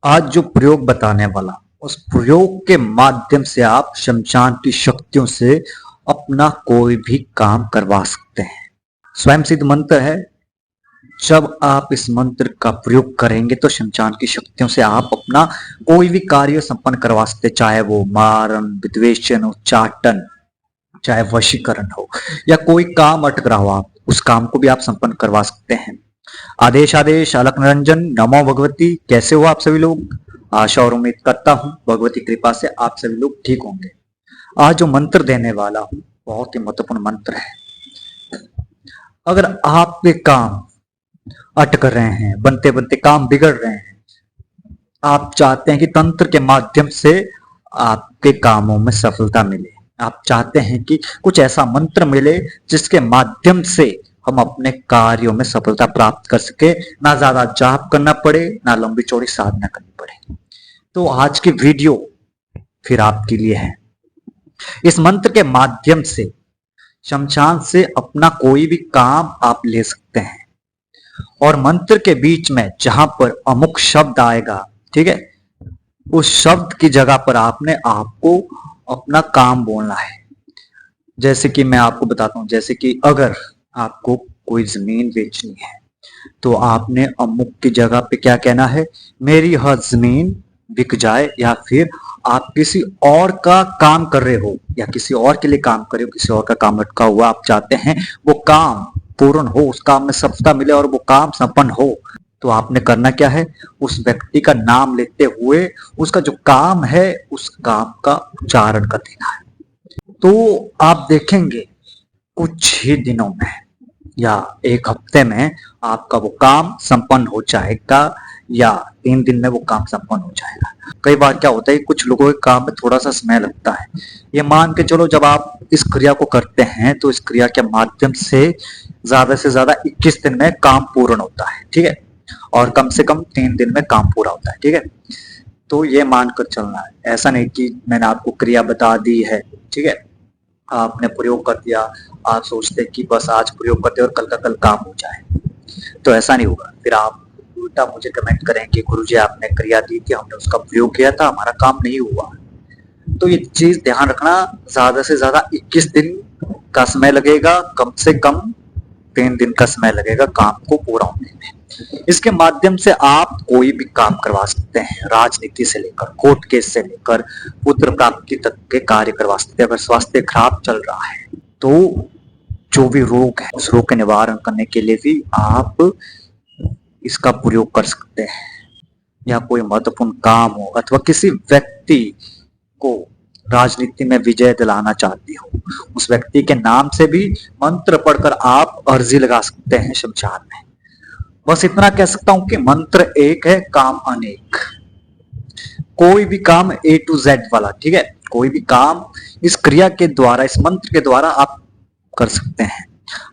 आज जो प्रयोग बताने वाला उस प्रयोग के माध्यम से आप शमशान की शक्तियों से अपना कोई भी काम करवा सकते हैं। स्वयं सिद्ध मंत्र है। जब आप इस मंत्र का प्रयोग करेंगे तो शमशान की शक्तियों से आप अपना कोई भी कार्य संपन्न करवा सकते, चाहे वो मारण, विद्वेषण, उच्चाटन, चाहे वशीकरण हो या कोई काम अटक रहा हो, आप उस काम को भी आप संपन्न करवा सकते हैं। आदेश आदेश अलख निरंजन नमो भगवती। कैसे हो आप सभी लोग? आशा और उम्मीद करता हूं भगवती कृपा से आप सभी लोग ठीक होंगे। आज जो मंत्र देने वाला हूं बहुत ही महत्वपूर्ण मंत्र है। अगर आपके काम अटक रहे हैं, बनते बनते काम बिगड़ रहे हैं, आप चाहते हैं कि तंत्र के माध्यम से आपके कामों में सफलता मिले, आप चाहते हैं कि कुछ ऐसा मंत्र मिले जिसके माध्यम से हम अपने कार्यों में सफलता प्राप्त कर सके, ना ज्यादा जाप करना पड़े, ना लंबी चौड़ी साधना करनी पड़े, तो आज की वीडियो फिर आपके लिए है। इस मंत्र के माध्यम से शमशान से अपना कोई भी काम आप ले सकते हैं और मंत्र के बीच में जहां पर अमुक शब्द आएगा, ठीक है, उस शब्द की जगह पर आपको अपना काम बोलना है। जैसे कि मैं आपको बताता हूं, जैसे कि अगर आपको कोई जमीन बेचनी है तो आपने अमुक की जगह पे क्या कहना है, मेरी हर जमीन बिक जाए, या फिर आप किसी और का काम कर रहे हो या किसी और के लिए काम कर रहे हो, किसी और का काम अटका हुआ, आप चाहते हैं वो काम पूर्ण हो, उस काम में सफलता मिले और वो काम संपन्न हो, तो आपने करना क्या है, उस व्यक्ति का नाम लेते हुए उसका जो काम है उस काम का उच्चारण कर देना है। तो आप देखेंगे कुछ ही दिनों में या एक हफ्ते में आपका वो काम संपन्न हो जाएगा, या 3 दिन में वो काम संपन्न हो जाएगा। कई बार क्या होता है, कुछ लोगों के काम में थोड़ा सा समय लगता है। ये मान के चलो जब आप इस क्रिया को करते हैं तो इस क्रिया के माध्यम से ज्यादा 21 दिन में काम पूर्ण होता है, ठीक है, और कम से कम 3 दिन में काम पूरा होता है, ठीक है। तो ये मानकर चलना है, ऐसा नहीं कि मैंने आपको क्रिया बता दी है, ठीक है, आपने प्रयोग कर दिया, आप सोचते कि बस आज प्रयोग करते और कल का कल काम हो जाए, तो ऐसा नहीं होगा। फिर आप उल्टा मुझे कमेंट करेंगे, गुरुजी आपने क्रिया दी थी, हमने उसका प्रयोग किया था, हमारा काम नहीं हुआ। तो ये चीज ध्यान रखना, ज्यादा से ज्यादा 21 दिन का समय लगेगा, कम से कम 3 दिन का समय लगेगा काम को पूरा होने में। इसके माध्यम से आप कोई भी काम करवा सकते हैं, राजनीति से लेकर कोर्ट केस से लेकर पुत्र प्राप्ति तक के कार्य करवा सकते हैं। अगर स्वास्थ्य खराब चल रहा है तो जो भी रोग है उस रोग के निवारण करने के लिए भी आप इसका प्रयोग कर सकते हैं। या कोई महत्वपूर्ण काम हो अथवा किसी व्यक्ति को राजनीति में विजय दिलाना चाहती हो, उस व्यक्ति के नाम से भी मंत्र पढ़कर आप अर्जी लगा सकते हैं शमशान में। बस इतना कह सकता हूं कि मंत्र एक है, काम अनेक। कोई भी काम A to Z वाला, ठीक है, कोई भी काम इस क्रिया के द्वारा, इस मंत्र के द्वारा आप कर सकते हैं।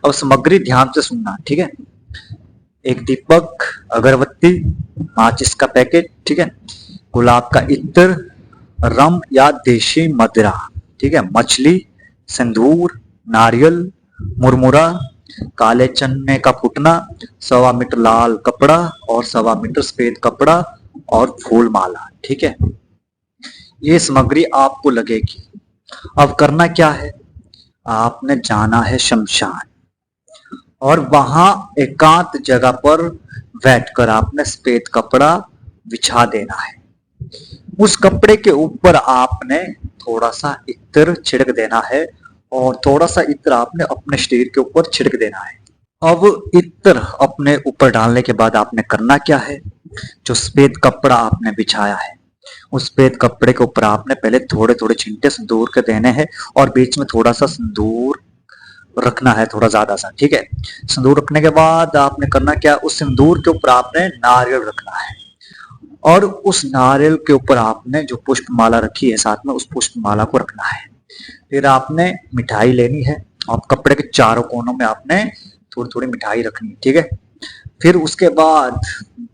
और सामग्री ध्यान से सुनना, ठीक है। एक दीपक, अगरबत्ती, माचिस का पैकेट, ठीक है, गुलाब का इत्र, रम या देशी मदिरा, ठीक है, मछली, सिंदूर, नारियल, मुरमुरा, काले चने का फुटना, 1.25 मीटर लाल कपड़ा और 1.25 मीटर सफेद कपड़ा और फूल माला, ठीक है। ये सामग्री आपको लगेगी। अब करना क्या है, आपने जाना है शमशान और वहां एकांत जगह पर बैठकर आपने सफेद कपड़ा बिछा देना है। उस कपड़े के ऊपर आपने थोड़ा सा इत्र छिड़क देना है और थोड़ा सा इत्र आपने अपने शरीर के ऊपर छिड़क देना है। अब इत्र अपने ऊपर डालने के बाद आपने करना क्या है, जो सफेद कपड़ा आपने बिछाया है उस सफेद कपड़े के ऊपर आपने पहले थोड़े थोड़े छींटे सिंदूर के देने हैं और बीच में थोड़ा सा सिंदूर रखना है, थोड़ा ज्यादा सा, ठीक है। सिंदूर रखने के बाद आपने करना क्या, उस सिंदूर के ऊपर आपने नारियल रखना है और उस नारियल के ऊपर आपने जो पुष्प माला रखी है साथ में उस पुष्प माला को रखना है। फिर आपने मिठाई लेनी है और कपड़े के चारों कोनों में आपने थोड़ी थोड़ी मिठाई रखनी है, ठीक है। फिर उसके बाद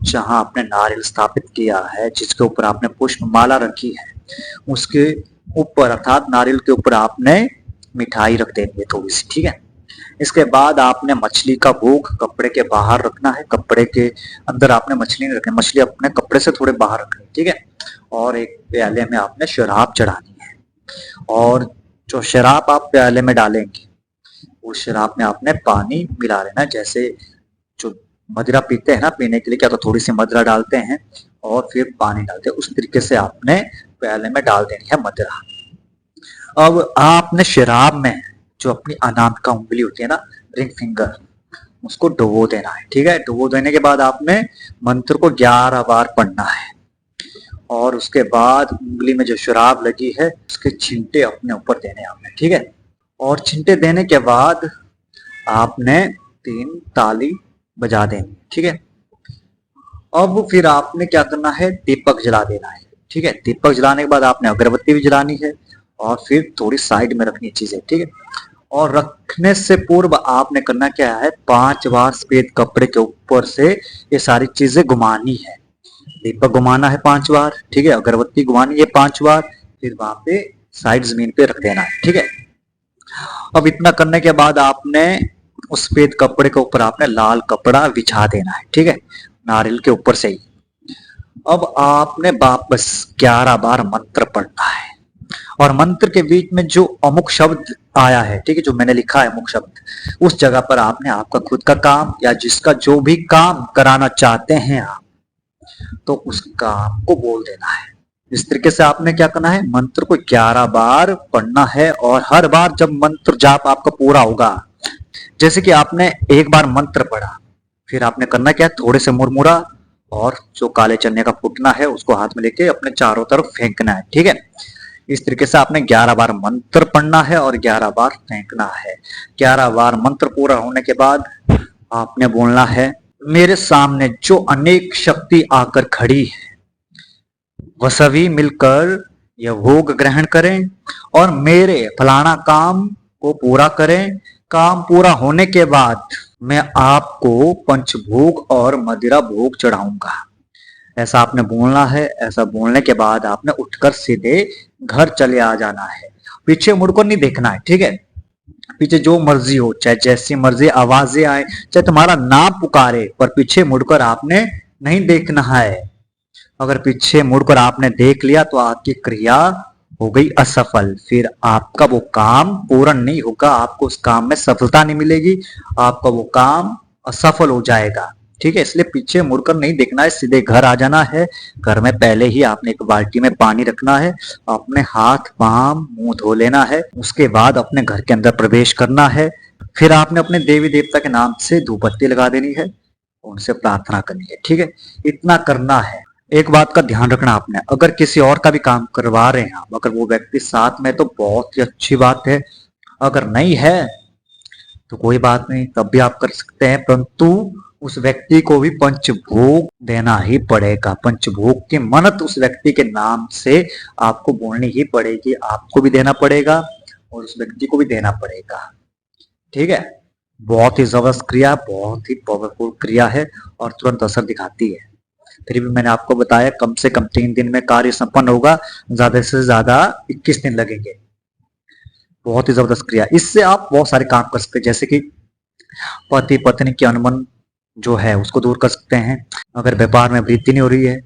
जहां आपने नारियल स्थापित किया है, जिसके ऊपर आपने पुष्प माला रखी है, उसके ऊपर अर्थात नारियल के ऊपर आपने मिठाई रख देनी है थोड़ी सी, ठीक है। इसके बाद आपने मछली का भोग कपड़े के बाहर रखना है, कपड़े के अंदर आपने मछली नहीं रखनी, मछली अपने कपड़े से थोड़े बाहर रखनी है, ठीक है। और एक प्याले में आपने शराब चढ़ानी है, और जो शराब आप प्याले में डालेंगे उस शराब में आपने पानी मिला लेना। जैसे जो मदिरा पीते हैं ना, पीने के लिए क्या तो थोड़ी सी मदिरा डालते हैं और फिर पानी डालते हैं, उस तरीके से आपने प्याले में डाल देनी है मदिरा। अब आपने शराब में जो अपनी अनामिका उंगली होती है ना, रिंग फिंगर, उसको डुबो देना है, ठीक है। डुबो देने के बाद आपने मंत्र को 11 बार पढ़ना है, और उसके बाद उंगली में जो शराब लगी है उसके छींटे अपने ऊपर देने आपने, ठीक है। और छींटे देने के बाद आपने 3 ताली बजा देनी, ठीक है। अब फिर आपने क्या करना है, दीपक जला देना है, ठीक है। दीपक जलाने के बाद आपने अगरबत्ती भी जलानी है, और फिर थोड़ी साइड में रखनी चीजें, ठीक है। और रखने से पूर्व आपने करना क्या है, 5 बार सफेद कपड़े के ऊपर से ये सारी चीजें घुमानी है। दीपक घुमाना है 5 बार, ठीक है। अगरबत्ती घुमानी है 5 बार, फिर वहां पे साइड जमीन पे रख देना है, ठीक है। अब इतना करने के बाद आपने उस सफेद कपड़े के ऊपर आपने लाल कपड़ा बिछा देना है, ठीक है, नारियल के ऊपर से ही। अब आपने वापस 11 बार मंत्र पढ़ना है, और मंत्र के बीच में जो अमुक शब्द आया है, ठीक है, जो मैंने लिखा है अमुक शब्द, उस जगह पर आपने आपका खुद का काम या जिसका जो भी काम कराना चाहते हैं आप, तो उस काम को बोल देना है। इस तरीके से आपने क्या करना है, मंत्र को 11 बार पढ़ना है, और हर बार जब मंत्र जाप आपका पूरा होगा, जैसे कि आपने एक बार मंत्र पढ़ा, फिर आपने करना क्या, थोड़े से मुरमुरा और जो काले चने का फुटना है उसको हाथ में लेके अपने चारों तरफ फेंकना है, ठीक है। इस तरीके से आपने 11 बार मंत्र पढ़ना है और 11 बार फेंकना है। 11 बार मंत्र पूरा होने के बाद आपने बोलना है, मेरे सामने जो अनेक शक्ति आकर खड़ी है वह सभी मिलकर यह भोग ग्रहण करें और मेरे फलाना काम को पूरा करें। काम पूरा होने के बाद मैं आपको पंचभोग और मदिरा भोग चढ़ाऊंगा। ऐसा आपने बोलना है। ऐसा बोलने के बाद आपने उठकर सीधे घर चले आ जाना है, पीछे मुड़कर नहीं देखना है, ठीक है। पीछे जो मर्जी हो, चाहे जैसी मर्जी आवाजें आए, चाहे तुम्हारा नाम पुकारे, पर पीछे मुड़कर आपने नहीं देखना है। अगर पीछे मुड़कर आपने देख लिया तो आपकी क्रिया हो गई असफल, फिर आपका वो काम पूर्ण नहीं होगा, आपको उस काम में सफलता नहीं मिलेगी, आपका वो काम असफल हो जाएगा, ठीक है। इसलिए पीछे मुड़कर नहीं देखना है, सीधे घर आ जाना है। घर में पहले ही आपने एक बाल्टी में पानी रखना है, अपने हाथ पांव मुंह धो लेना है, उसके बाद अपने घर के अंदर प्रवेश करना है। फिर आपने अपने देवी देवता के नाम से धूप बत्ती लगा देनी है, उनसे प्रार्थना करनी है, ठीक है। इतना करना है। एक बात का ध्यान रखना आपने, अगर किसी और का भी काम करवा रहे हैं आप, अगर वो व्यक्ति साथ में, तो बहुत ही अच्छी बात है। अगर नहीं है तो कोई बात नहीं, तब भी आप कर सकते हैं, परंतु उस व्यक्ति को भी पंचभोग देना ही पड़ेगा। पंचभोग की मन्नत उस व्यक्ति के नाम से आपको बोलनी ही पड़ेगी, आपको भी देना पड़ेगा और उस व्यक्ति को भी देना पड़ेगा, ठीक है। बहुत ही जबरदस्त क्रिया, बहुत ही पावरफुल क्रिया है और तुरंत असर दिखाती है। फिर भी मैंने आपको बताया कम से कम 3 दिन में कार्य संपन्न होगा, ज्यादा से ज्यादा 21 दिन लगेंगे। बहुत ही जबरदस्त क्रिया, इससे आप बहुत सारे काम कर सकते हैं, जैसे कि पति पत्नी की अनबन जो है उसको दूर कर सकते हैं। अगर व्यापार में वृद्धि नहीं हो रही है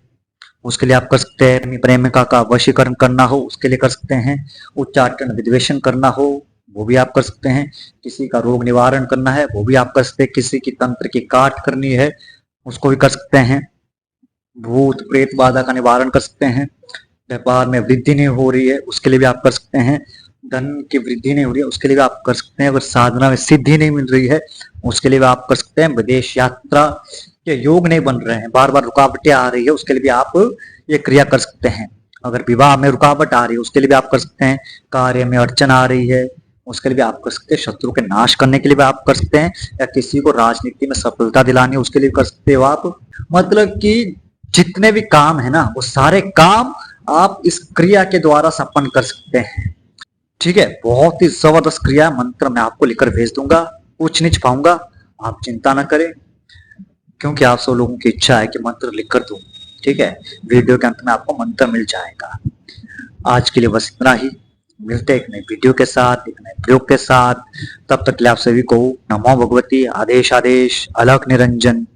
उसके लिए आप कर सकते हैं। प्रेमिका का वशीकरण करना हो उसके लिए कर सकते हैं। उच्चाटन विद्वेषण करना हो वो भी आप कर सकते हैं। किसी का रोग निवारण करना है वो भी आप कर सकते हैं। किसी की तंत्र की काट करनी है उसको भी कर सकते हैं। भूत प्रेत बाधा का निवारण कर सकते हैं। व्यापार में वृद्धि नहीं हो रही है उसके लिए भी आप कर सकते हैं। धन की वृद्धि नहीं हो रही है उसके लिए भी आप कर सकते हैं। अगर साधना में सिद्धि नहीं मिल रही है उसके लिए भी आप कर सकते हैं। विदेश यात्रा के योग नहीं बन रहे हैं, बार बार रुकावटें आ रही है, उसके लिए भी आप ये क्रिया कर सकते हैं। अगर विवाह में रुकावट आ रही है उसके लिए भी आप कर सकते हैं। कार्य में अड़चन आ रही है उसके लिए भी आप कर सकते हैं। शत्रु के नाश करने के लिए भी आप कर सकते हैं, या किसी को राजनीति में सफलता दिलानी है उसके लिए कर सकते हो आप। मतलब कि जितने भी काम है ना वो सारे काम आप इस क्रिया के द्वारा संपन्न कर सकते हैं, ठीक है। बहुत ही जबरदस्त क्रिया, मंत्र मैं आपको लिखकर भेज दूंगा, कुछ नहीं छुपाऊंगा, आप चिंता ना करें, क्योंकि आप सब लोगों की इच्छा है कि मंत्र लिखकर दूं, ठीक है। वीडियो के अंत में आपको मंत्र मिल जाएगा। आज के लिए बस इतना ही। मिलते एक नए वीडियो के साथ, एक नए प्रयोग के साथ। तब तक के लिए आप सभी को नमो भगवती, आदेश आदेश, अलख निरंजन।